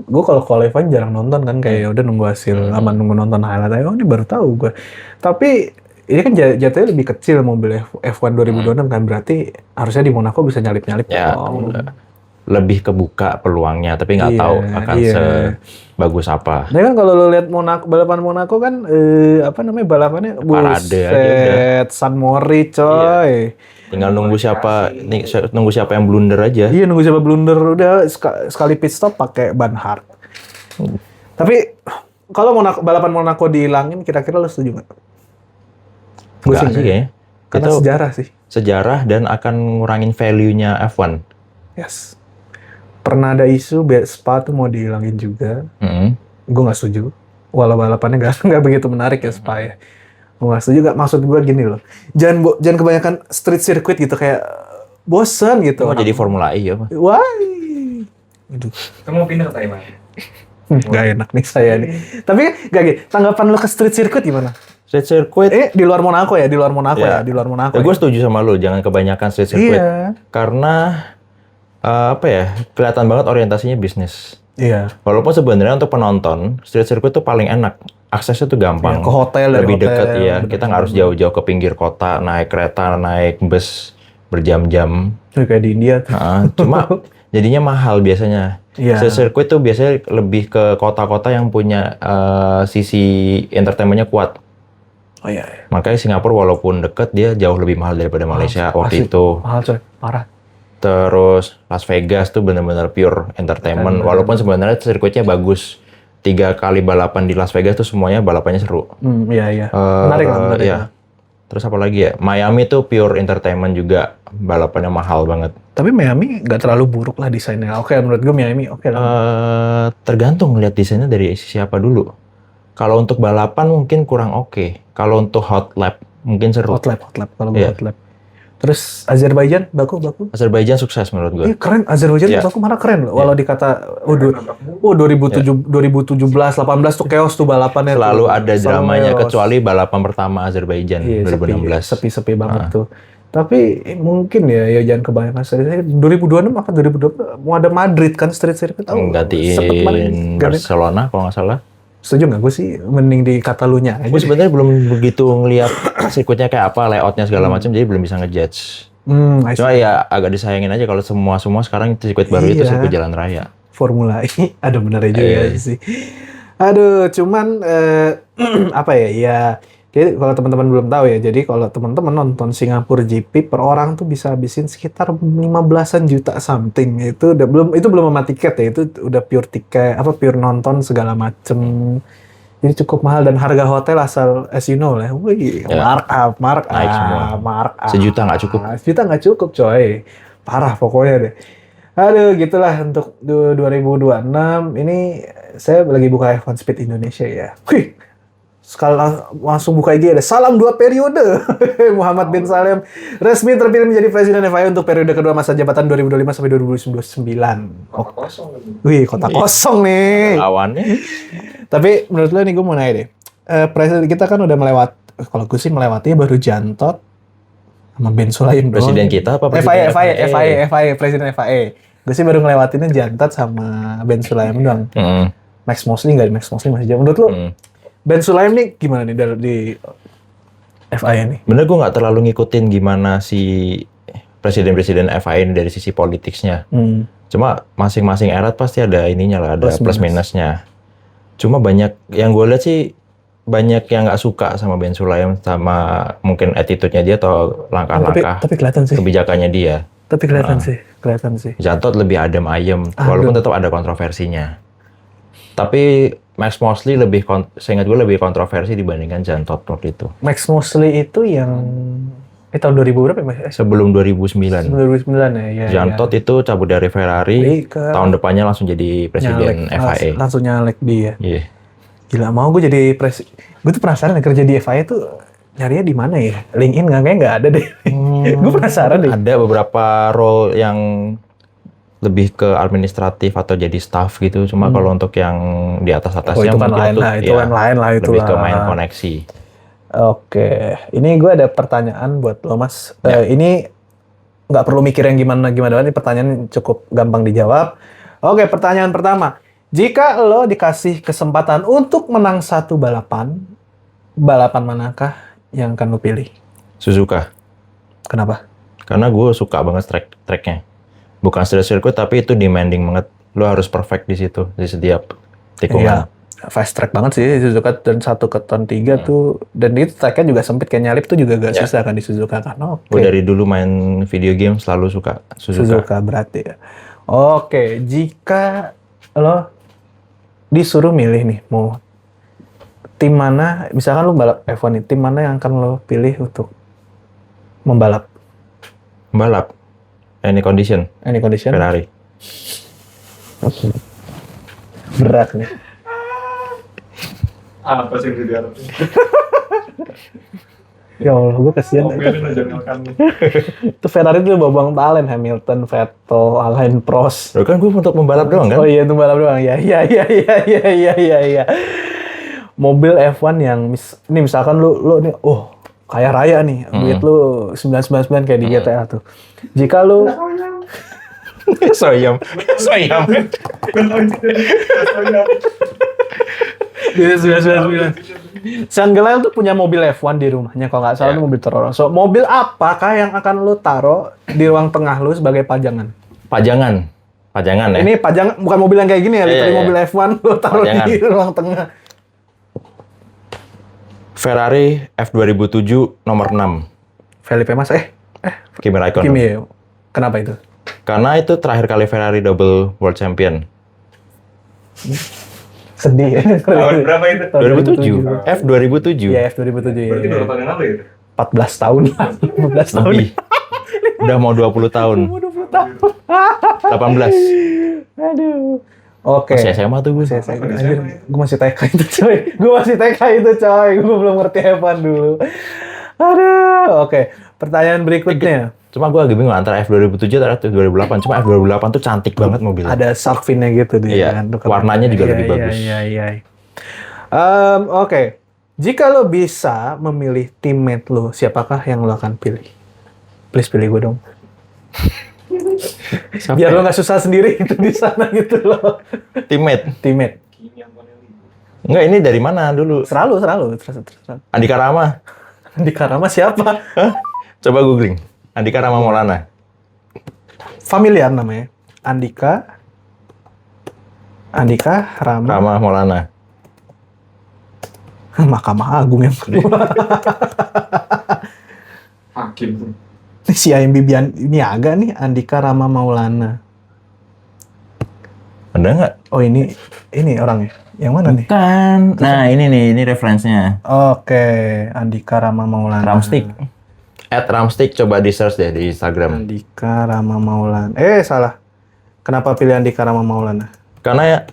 Gue kalau qualifying jarang nonton kan, kayak udah nunggu hasil, nunggu nonton highlight aja. Oh, ini baru tahu gue. Tapi ini kan jatuhnya lebih kecil mobil F1 2026 kan, berarti harusnya di Monaco bisa nyalip-nyalip. Ya, lebih kebuka peluangnya, tapi nggak tahu akan sebagus apa. Nah kan kalau lo lihat balapan Monaco kan balapannya parade aja udah. San Mori coy. Tinggal nunggu siapa yang blunder aja. Iya, nunggu siapa blunder, udah sekali pit stop pakai ban hard. Tapi kalau balapan Monaco dihilangin, kira-kira lo setuju nggak? Gue sih kayaknya. Karena itu sejarah sih. Sejarah dan akan ngurangin value-nya F1. Yes. Pernah ada isu Spa tuh mau dihilangin juga. Gue nggak setuju. Walau balapannya nggak begitu menarik ya Spa ya. Gue nggak setuju. Maksud gue gini loh. Jangan kebanyakan street circuit gitu, kayak bosen gitu. Mau jadi Formula E ya Pak? Wah. Kamu mau pindah ke Taiwan? Gak enak nih saya nih. Tapi gak gitu. Tanggapan lo ke street circuit gimana? Street circuit di luar Monaco ya, di luar Monaco. Gue setuju sama lo, jangan kebanyakan street circuit. Karena kelihatan banget orientasinya bisnis. Iya. Walaupun sebenarnya untuk penonton, street circuit tuh paling enak. Aksesnya tuh gampang. Ke hotel, lebih dekat ya. Kita nggak harus jauh-jauh ke pinggir kota, naik kereta, naik bus berjam-jam. Kayak di India tuh. Cuma jadinya mahal biasanya. Iya. Street circuit tuh biasanya lebih ke kota-kota yang punya sisi entertainmentnya kuat. Oh iya. Makanya Singapura walaupun deket, dia jauh lebih mahal daripada Malaysia waktu itu. Mahal coy, parah. Terus Las Vegas tuh benar-benar pure entertainment. Walaupun sebenarnya sirkuitnya bagus. 3 kali balapan di Las Vegas tuh semuanya balapannya seru. Iya. Menarik. Iya. Terus apa lagi ya? Miami tuh pure entertainment juga. Balapannya mahal banget. Tapi Miami nggak terlalu buruk lah desainnya. Oke, menurut gue Miami oke lah. Tergantung lihat desainnya dari siapa dulu. Kalau untuk balapan mungkin kurang oke. Kalau untuk hot lap mungkin seru. Hot lap kalau gue hot lap. Terus Azerbaijan, Baku. Azerbaijan sukses menurut gue. Iya keren, Azerbaijan Baku mana keren loh. Walau dikata 2017, 18 tuh chaos tuh balapannya. Selalu ada dramanya, kecuali balapan pertama Azerbaijan 2016. Sepi banget tuh. Tapi mungkin ya jangan kebanyakan street. 2026 apa 2020 mau ada Madrid kan street circuit. Gantiin Barcelona kalau nggak salah. Setuju nggak? Gue sih mending di Catalunya. Gue sebenarnya belum begitu ngelihat sirkuitnya kayak apa, layoutnya segala macam, jadi belum bisa ngejudge. Cuma ya agak disayangin aja kalau semua sekarang sirkuit baru itu sirkuit jalan raya. Formula E, ada benernya juga sih. Aduh, cuman jadi kalau teman-teman belum tahu ya, jadi kalau teman-teman nonton Singapura GP per orang tuh bisa habisin sekitar 15-an juta something. Itu belum sama tiket ya, itu udah pure tiket, pure nonton segala macem. Jadi cukup mahal dan harga hotel asal as you know lah. Mark up. Sejuta nggak cukup. Sejuta nggak cukup coy. Parah pokoknya deh. Aduh, gitulah untuk 2026. Ini saya lagi buka F1 Speed Indonesia ya. Sekali langsung buka IG ada salam 2 periode. Muhammad bin Salem resmi terpilih menjadi presiden FIA untuk periode kedua masa jabatan 2025 sampai 2029. Kota kosong. Wih, kota kosong nih. Lawannya. Tapi menurut lo nih, gue mau nanya deh. Presiden kita kan udah kalau gue sih melewati baru Jantot sama Ben Sulaim. Presiden kita apa presiden FIA, presiden FIA. Gue sih baru ngelewatinnya Jantot sama Ben Sulaim doang. Max Mosley masih jauh. Menurut lo Ben Sulaim nih gimana nih di FIA nih? Bener gue nggak terlalu ngikutin gimana si presiden-presiden FIA ini dari sisi politiknya. Cuma masing-masing era pasti ada ininya lah, ada plus minusnya. Cuma banyak yang gue lihat sih banyak yang nggak suka sama Ben Sulaim, sama mungkin attitude-nya dia atau langkah-langkah tapi kelihatan sih kebijakannya dia. Tapi kelihatan sih. Jantot lebih adem ayem, walaupun tetap ada kontroversinya. Tapi Max Mosley seingat gue lebih kontroversi dibandingkan Jean Todt waktu itu. Max Mosley itu yang tahun 2000 berapa ya, Mas? Sebelum 2009. 2009 ya. Ya Jean Todt itu cabut dari Ferrari, tahun depannya langsung jadi presiden FIA. Langsung nyalek dia. Iya. Gila, mau gue jadi gue tuh penasaran kerja di FIA tuh nyarinya di mana ya? LinkedIn kayaknya nggak ada deh. Gue penasaran deh. Ada beberapa role yang lebih ke administratif atau jadi staff gitu. Cuma kalau untuk yang di atas-atasnya itu kan lain lah, itu kan lain lah itu lebih lah. ke main koneksi. Oke, ini gue ada pertanyaan buat lo, Mas. Ini nggak perlu mikir yang gimana-gimana, ini pertanyaan cukup gampang dijawab. Oke, pertanyaan pertama. Jika lo dikasih kesempatan untuk menang satu balapan manakah yang akan lo pilih? Suzuka. Kenapa? Karena gue suka banget tracknya. Bukan street circuit, tapi itu demanding banget. Lo harus perfect di situ, di setiap tikungan. Iya. Fast track banget sih Suzuka, dan 1 ke turn 3 tuh, dan itu tracknya juga sempit, kayak nyalip tuh juga gak susah kan di Suzuka kan. Gue dari dulu main video game selalu suka Suzuka berarti ya. Oke, jika lo disuruh milih nih, mau tim mana, misalkan lo balap F1 nih, tim mana yang akan lo pilih untuk membalap? Balap? Any condition? Ferrari. Berat nih. Apa sih yang diharapin? Ya Allah, gue kasihan. Itu Ferrari tuh babang talent, Hamilton, Vettel, Alain Prost. Loh kan gue untuk membalap doang kan? Oh iya, untuk balap doang. Ya. Mobil F1 yang ini misalkan lu nih, kaya raya nih, duit lu 999 kayak di GTA tuh. Jika lu Soyam. Sean Gelel tuh punya mobil F1 di rumahnya, kalau nggak salah itu mobil terorong. So, mobil apakah yang akan lu taruh di ruang tengah lu sebagai pajangan? Pajangan ya? Ini pajangan, bukan mobil yang kayak gini ya, literally mobil F1 lu taruh pajangan di ruang tengah. Ferrari F2007 nomor 6. Felipe Massa, Kimi Raikkonen. Kimi ya? Kenapa itu? Karena itu terakhir kali Ferrari double world champion. Sedih ya. Tahun berapa itu? 2007. F2007. Iya, F2007 ya. Berarti berapa tahun yang lalu ya? 14 tahun. 14 tahun. Lebih. Udah mau 20 tahun. 20 tahun. 18. Aduh. Oke. Masih SMA tuh gue. Anjir, gue masih TK itu coy. Gue belum ngerti F1 dulu. Aduh. Oke. Pertanyaan berikutnya. Cuma gue agak bingung antara F2007 atau F2008. Cuma F2008 tuh cantik banget mobilnya. Ada shark fin-nya gitu dia. Iya. Warnanya juga lebih bagus. Iya. Oke. Jika lo bisa memilih teammate lo, siapakah yang lo akan pilih? Please pilih gue dong. Biar lo nggak susah sendiri itu di sana gitu loh. Teammate. Enggak, ini dari mana dulu? Seralu. Andika Rama. Andika Rama siapa? Hah? Coba googling. Andika Rama Maulana. Familiar namanya. Andika Rama Maulana. Mahkamah Agung yang kedua. Hakim. Ini si IMB ini agak nih, Andika Rama Maulana. Ada nggak? Oh ini orangnya. Yang mana nih? Bukan. Nah ini referensinya. Oke, Andika Rama Maulana. Ramstick. @Ramstick coba di search deh di Instagram. Andika Rama Maulana. Salah. Kenapa pilih Andika Rama Maulana? Karena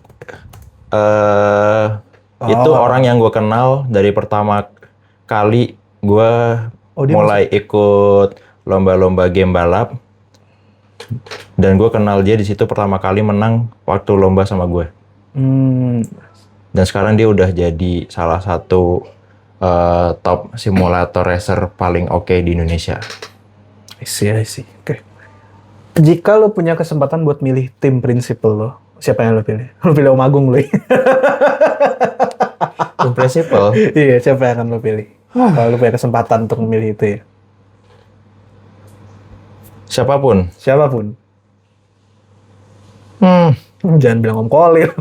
itu orang yang gue kenal dari pertama kali gue mulai ikut lomba-lomba game balap. Dan gue kenal dia di situ pertama kali menang waktu lomba sama gue. Dan sekarang dia udah jadi salah satu top simulator racer paling oke di Indonesia. I see. Oke. Jika lo punya kesempatan buat milih tim prinsipal lo, siapa yang lo pilih? Lo pilih Om Agung lo. Tim prinsipal? Iya, siapa yang akan lo pilih? Kalau lo punya kesempatan untuk memilih itu ya. Siapapun. Jangan bilang Om Kolil.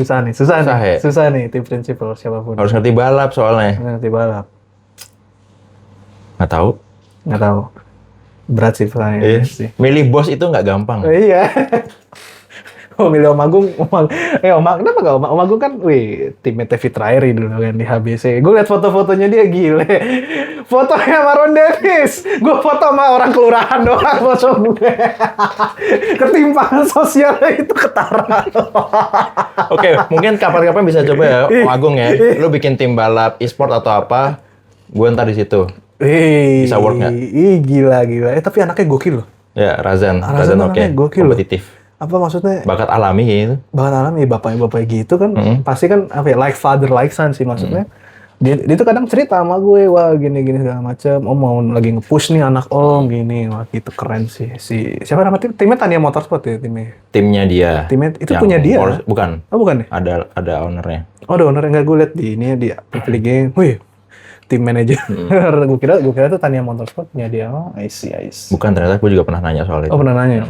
Susah nih tim prinsipal siapapun. Harus ngerti balap soalnya. Ngerti balap. Nggak tahu. Berat sih pertanyaannya sih. Milih bos itu nggak gampang. Iya. milih Om Agung. Kenapa gak Om Agung kan, timnya Tevi Trairi dulu kan di HBC. Gue liat foto-fotonya dia gile. Fotonya sama Ron Dennis. Gue foto sama orang kelurahan doang foto gue. Ketimpangan sosialnya itu ketara. Oke, mungkin kapan-kapan bisa coba ya Om Agung ya. Lu bikin tim balap e-sport atau apa, gue ntar di situ. Bisa work nggak? Gila. Tapi anaknya gokil loh. Ya, Razan oke. Gokil Kompetitif. Apa maksudnya? Bakat alami gitu. Bakat alami, bapaknya gitu kan. Pasti kan apa ya, like father like son sih maksudnya. Dia tuh kadang cerita sama gue, wah gini segala macam. Om mau lagi nge-push nih anak om gini, wah gitu keren sih. Siapa nama timnya Tania Motorsport ya timnya. Timnya dia. Timnya itu punya dia. Bukan. Oh bukan ya? Ada ownernya. Oh ada ownernya, nggak gue liat di ini di Game. Wih, tim manajer. gue kira tuh Tania Motorsport punya dia. Oh, I see. Bukan, ternyata gue juga pernah nanya soal itu. Oh pernah nanya.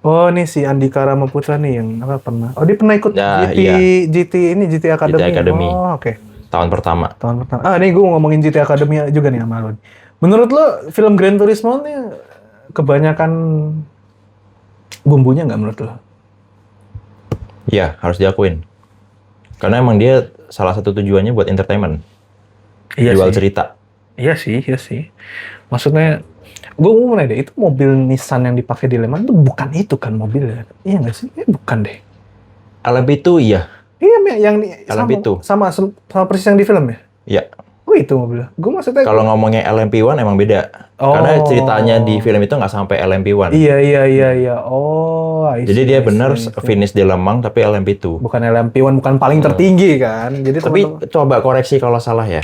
Oh nih si Andika Ramaputra nih yang apa pernah. Oh dia pernah ikut GT Academy. GT Academy. Oh oke. Tahun pertama. Nih gue ngomongin GT Academy juga nih sama lo. Menurut lo film Gran Turismo nih kebanyakan bumbunya nggak menurut lo? Iya, harus diakuin. Karena emang dia salah satu tujuannya buat entertainment. Jual cerita. Iya sih. Maksudnya, gue mau nanya deh, itu mobil Nissan yang dipakai di Le Mans itu bukan itu kan mobilnya? Iya nggak sih? Bukan deh. LMP itu iya. Iya, yang LMP itu. Sama persis yang di film ya? Iya. Oh itu mobilnya. Gue maksudnya kalau ngomongnya LMP1 emang beda. Karena ceritanya di film itu nggak sampai LMP1. Iya. Oh, jadi dia benar finish di Le Mans tapi LMP2. Bukan LMP1, bukan paling tertinggi kan. Jadi tapi coba koreksi kalau salah ya.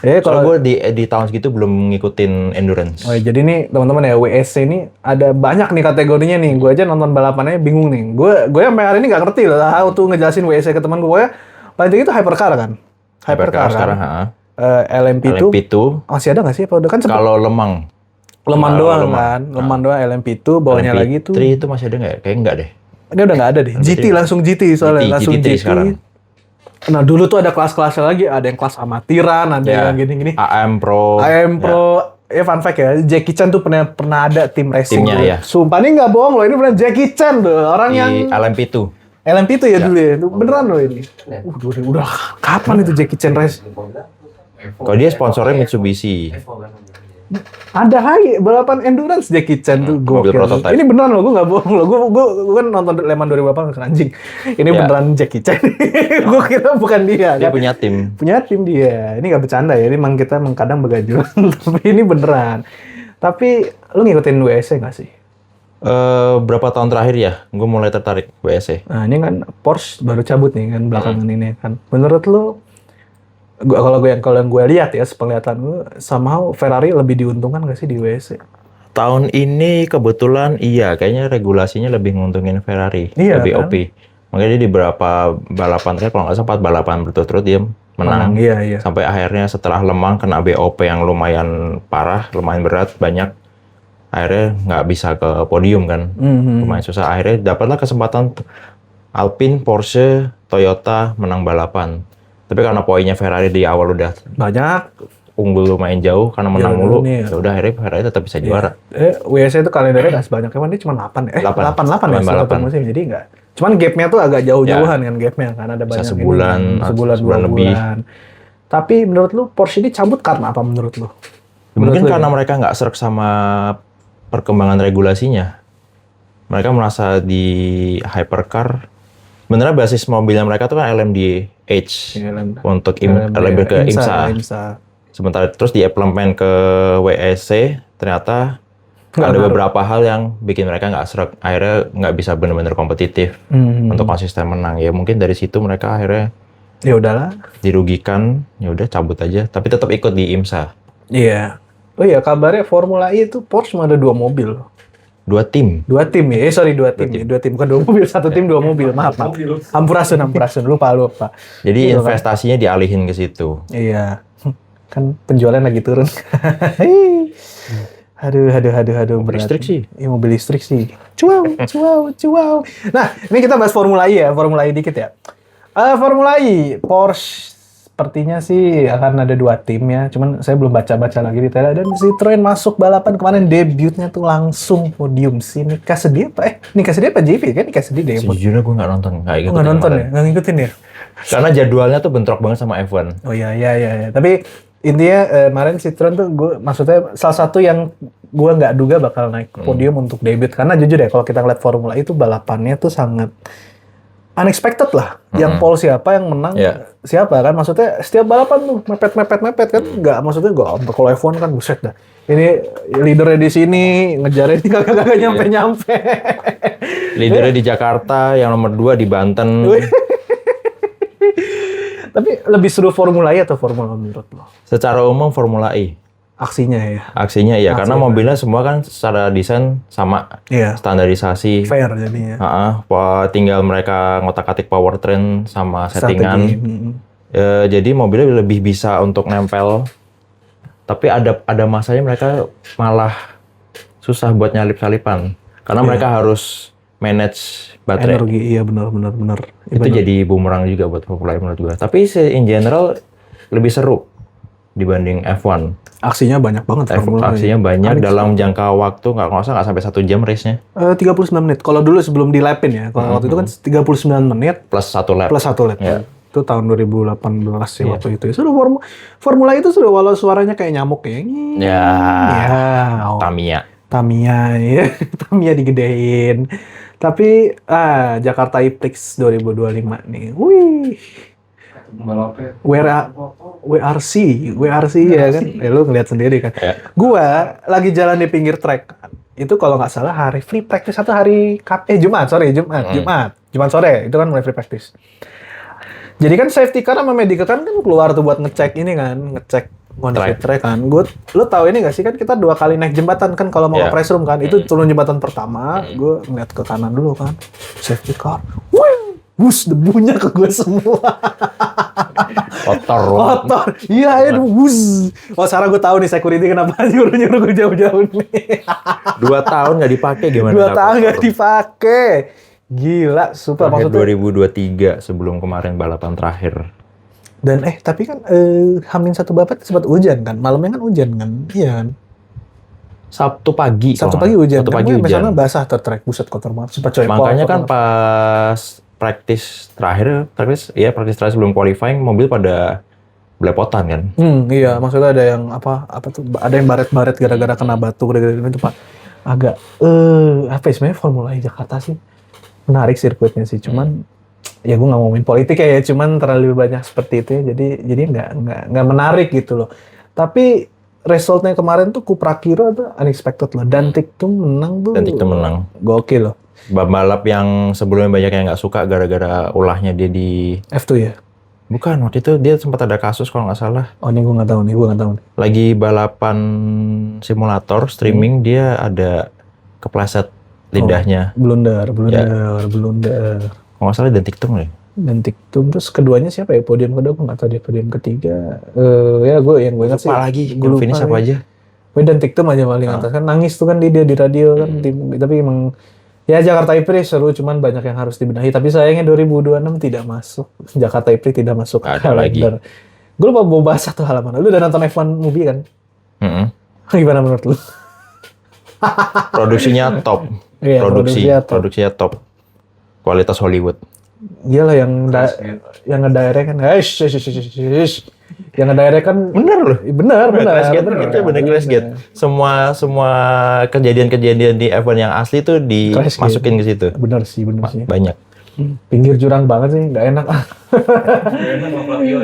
Kalau gue di tahun segitu belum ngikutin endurance. Oh, jadi nih teman-teman ya, WSC ini ada banyak nih kategorinya nih. Gue aja nonton balapannya bingung nih. Gue sampai hari ini nggak ngerti loh how tuh ngejelasin WSC ke teman gue. Paling tinggi itu hypercar kan? Hypercar sekarang, LMP2 masih ada nggak sih? Apa udah kan? Kalau Le Mans doang kan? Le Mans doang, LMP2 bawahnya lagi tuh. LMP3 itu masih ada nggak ya? Kayaknya nggak deh. Dia udah nggak ada deh. Langsung GT soalnya. Langsung GT sekarang. Nah dulu tuh ada kelas-kelasnya lagi, ada yang kelas amatiran, ada yang gini-gini. AM Pro. Fun fact ya, Jackie Chan tuh pernah ada tim racing. Timnya dulu. ya. Sumpah ini nggak bohong loh, ini beneran Jackie Chan tuh, orang di yang LMP2. LMP2 ya dulu ya, itu beneran loh ini. Udah kapan itu Jackie Chan race? Kalau dia sponsornya Mitsubishi. Ada lagi balapan endurance Jackie Chan tuh mobil prototype. Ini beneran loh, gue nggak bohong loh. Gue kan nonton Le Mans 2008 kan anjing. Ini beneran Jackie Chan. Gue kira bukan dia. Dia kan? Punya tim dia. Ini nggak bercanda ya. Ini memang kita kadang begajulan. Tapi ini beneran. Tapi lu ngikutin WSC nggak sih? Berapa tahun terakhir ya, gue mulai tertarik WSC. Nah ini kan Porsche baru cabut nih kan belakangan ini kan. Menurut lu? Kalau yang gue lihat ya, sepenglihatan gue, somehow Ferrari lebih diuntungkan nggak sih di WSC? Tahun ini kebetulan iya, kayaknya regulasinya lebih nguntungin Ferrari, lebih kan? OP. Makanya dia di beberapa balapan, kalau nggak salah 4 balapan berturut-turut dia menang. Iya. Sampai akhirnya setelah Le Mans kena BOP yang lumayan parah, lumayan berat, banyak. Akhirnya nggak bisa ke podium kan, lumayan susah. Akhirnya dapatlah kesempatan Alpine, Porsche, Toyota menang balapan. Tapi karena poinnya Ferrari di awal udah banyak, unggul lumayan jauh karena menang mulu, ya udah akhirnya Ferrari tetap bisa juara. WSC itu kalendernya nggak sebanyak, emang dia cuma 8 ya? 8 ya satu musim, jadi nggak. Cuman gapnya tuh agak jauh-jauhan kan gapnya, karena ada banyak sebulan, sebulan lebih. Tapi menurut lu Porsche ini cabut karena apa menurut lu? Mungkin karena mereka nggak serk sama perkembangan regulasinya. Mereka merasa di hypercar, sebenarnya basis mobilnya mereka tuh kan LMDH untuk lebih ke IMSA. Sementara terus diimplement ke WSC, ternyata ada beberapa hal yang bikin mereka nggak serak. Akhirnya nggak bisa benar-benar kompetitif untuk konsisten menang. Ya mungkin dari situ mereka akhirnya ya udahlah, dirugikan, ya udah cabut aja. Tapi tetap ikut di IMSA. Iya. Oh iya, kabarnya Formula E itu Porsche cuma ada 2 mobil. 2 tim. 2 tim ya? Sorry, 2 tim. 2 tim, bukan 2 mobil. 1 tim 2 mobil. Maaf. Ampurasun. Lupa. Jadi investasinya dialihin ke situ. Iya. Kan penjualan lagi turun. Aduh. Mobil listrik sih. Iya, mobil listrik sih. Cuau. Nah, ini kita bahas Formula E ya. Formula E dikit ya. Formula E, Porsche sepertinya sih akan ada 2 tim ya. Cuman saya belum baca-baca lagi detailnya. Dan Citroen masuk balapan kemarin, debutnya tuh langsung podium sih. Nikah sedih apa? Nikah sedih apa JV kan? Nikah sedih debut. Sejujurnya gue nggak nonton, Nggak nonton ya? Nggak ngikutin ya? Karena jadwalnya tuh bentrok banget sama F1. Oh iya. Tapi intinya kemarin Citroen tuh maksudnya salah satu yang gue nggak duga bakal naik ke podium untuk debut. Karena jujur ya kalau kita ngeliat Formula E itu balapannya tuh sangat unexpected lah. Yang pole siapa, yang menang siapa kan. Maksudnya setiap balapan tuh mepet kan. Nggak, maksudnya nggak, kalau F1 kan buset dah. Ini leadernya di sini, ngejarnya di kagak nyampe-nyampe. Leadernya di Jakarta, yang nomor 2 di Banten. Tapi lebih seru Formula E atau Formula menurut lo? Secara umum Formula E. Aksinya ya? Aksinya iya, karena mobilnya semua kan secara desain sama. Iya. Standarisasi. Fair jadinya. Tinggal mereka ngotak-atik powertrain sama settingan. Jadi mobilnya lebih bisa untuk nempel. Tapi ada masanya mereka malah susah buat nyalip-salipan. Karena mereka harus manage baterai. Energi, iya benar. Itu jadi bumerang juga buat Formula E menurut gue. Tapi in general lebih seru dibanding F1. Aksinya banyak banget. Aksinya banyak dalam jangka waktu nggak sampai 1 jam race-nya. 39 menit. Kalau dulu sebelum dilapin ya. Kalau waktu itu kan 39 menit. Plus 1 lap. Ya. Itu tahun 2018 sih waktu itu. Sudah Formula itu sudah walau suaranya kayak nyamuk ya. Tamiya ya. Tamiya digedein. Tapi Jakarta E-Prix 2025 nih. Wih. WRC ya kan. Lu ngeliat sendiri kan. Gua lagi jalan di pinggir trek. Itu kalau nggak salah hari free practice atau hari Jumat sore. Itu kan mulai free practice. Jadi kan safety car sama medical kan keluar tuh buat ngecek ini kan, ngecek kondisi trek kan. Lu tahu ini nggak sih kan kita 2 kali naik jembatan kan kalau mau ke press room kan. Itu turun jembatan pertama, gue ngeliat ke kanan dulu kan. Safety car. Wus, debunya ke gue semua. Kotor. Iya, wus. Sekarang gue tahu nih security kenapa nyuruh gue jauh-jauh nih. 2 tahun nggak dipakai gimana? 2 tahun nggak dipakai. Gila, super. Maksudnya 2023 sebelum kemarin balapan terakhir. Dan tapi kan Hamin 1 balapan sempat hujan kan. Malamnya kan hujan kan. Iya kan. Sabtu pagi hujan. Sabtu pagi hujan. Misalnya basah tertrek, buset kotor banget. Makanya kan pas praktis terakhir sebelum qualifying mobil pada belepotan kan. Iya, maksudnya ada yang apa tuh, ada yang baret-baret gara-gara kena batu itu Pak. Agak sebenarnya Formula E Jakarta sih menarik sirkuitnya sih, cuman ya gue nggak ngomongin politik ya, cuman terlalu banyak seperti itu ya, jadi nggak menarik gitu loh. Tapi resultnya kemarin tuh Kuprakiro tuh unexpected loh. Dantik tuh menang. Gokil loh. Balap yang sebelumnya banyak yang nggak suka gara-gara ulahnya dia di F2 ya? Bukan, waktu itu dia sempat ada kasus kalau nggak salah. Oh ini gue nggak tahu nih. Lagi balapan simulator streaming dia ada kepleset lidahnya. Blunder. Kalau nggak salah Dantiktum deh. Dantiktum, terus keduanya siapa ya? Podium kedua gue nggak tahu, dia podium ketiga. Ya gue ingat sih. Lupa lagi, gue finish apa aja. Dantiktum aja paling atas kan, nangis tuh kan dia di radio kan. Tapi emang ya Jakarta E-Prix seru, cuman banyak yang harus dibenahi. Tapi sayangnya 2026 tidak masuk. Jakarta E-Prix tidak masuk. Ada lagi. Gue lupa mau bahas satu hal mana. Lu udah nonton F1 movie kan? Gimana menurut lu? Produksinya top. Iya, produksinya top. Kualitas Hollywood. Iyalah yang ngedirect kan. Yang ngedirect kan bener loh. Bener. Bener Crash Gate. Semua kejadian-kejadian di F1 yang asli tuh dimasukin ke situ. Bener sih. Banyak. Pinggir jurang banget sih, nggak enak.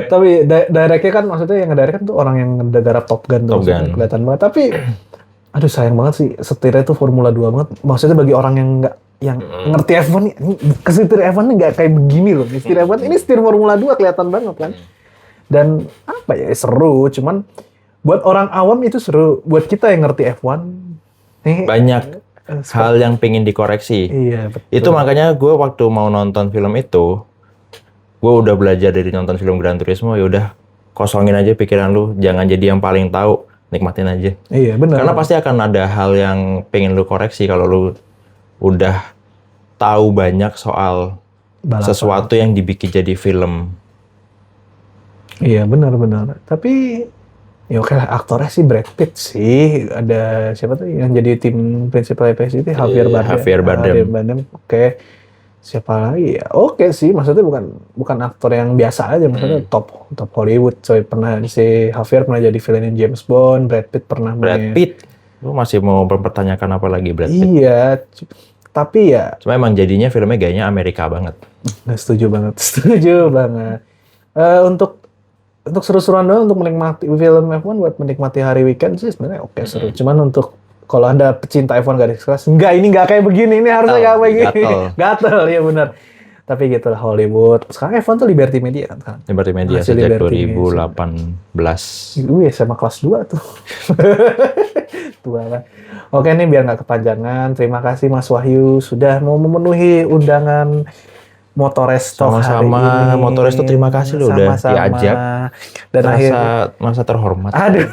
Tapi directnya kan, maksudnya yang ngedirect kan tuh orang yang ngegarap Top Gun tuh. Kelihatan banget. Tapi aduh sayang banget sih, setirnya tuh Formula 2 banget. Maksudnya bagi orang yang ngerti F1 nih, kesetir F1 nih nggak kayak begini loh. Setir F1 ini setir Formula 2 kelihatan banget kan. Dan apa ya, seru, cuman buat orang awam itu seru. Buat kita yang ngerti F1 banyak hal yang pengen dikoreksi. Iya, betul. Itu makanya gue waktu mau nonton film itu, gue udah belajar dari nonton film Gran Turismo, ya udah kosongin aja pikiran lu, jangan jadi yang paling tahu, nikmatin aja. Iya, benar. Karena pasti akan ada hal yang pengen lu koreksi kalau lu udah tahu banyak soal balapan. Sesuatu yang dibikin jadi film. Iya benar-benar. Tapi ya oke lah, aktornya sih Brad Pitt sih. Ada siapa tuh yang jadi tim prinsipal PSG itu Javier Bardem. Javier Bardem. Javier Bardem. Oke. Siapa lagi ya? Oke sih, maksudnya bukan aktor yang biasa aja, maksudnya top Hollywood. Coy, pernah si Javier pernah jadi villain James Bond, Brad Pitt pernah Brad Pitt. Lu masih mau mempertanyakan apa lagi Brad Pitt? Iya, tapi ya Cuma emang jadinya filmnya gayanya Amerika banget. setuju banget, setuju banget. Untuk seru-seruan doang, untuk menikmati film F1 buat menikmati hari weekend sih sebenarnya oke seru. Cuman untuk kalau Anda pecinta F1 garis keras, ini nggak kayak begini, ini harusnya kayak begini. Gatel, ya benar. Tapi gitulah Hollywood. Sekarang F1 tuh Liberty Media kan sekarang. Liberty Media Masih sejak Liberty 2018. Gue SMA kelas 2 tuh. Tua lah. Oke nih biar nggak kepanjangan. Terima kasih Mas Wahyu sudah mau memenuhi undangan Motoresto hari ini. Sama-sama Motoresto, terima kasih lo udah diajak. Dan merasa terhormat. Aduh,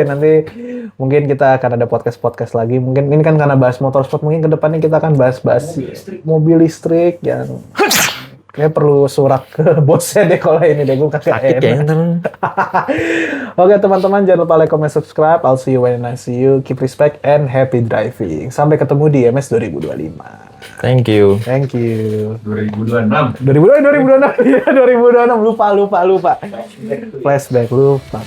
nanti mungkin kita akan ada podcast lagi. Mungkin ini kan karena bahas motorsport, mungkin kedepannya kita akan bahas mobil listrik yang kayak perlu surat ke bosnya deh kalau ini deh, gue kagak enak. Oke teman-teman, jangan lupa like, comment, subscribe. I'll see you when I see you. Keep respect and happy driving. Sampai ketemu di MS 2025. Thank you. 2026. 2026. Iya, 2026. Lupa. Flashback lupa.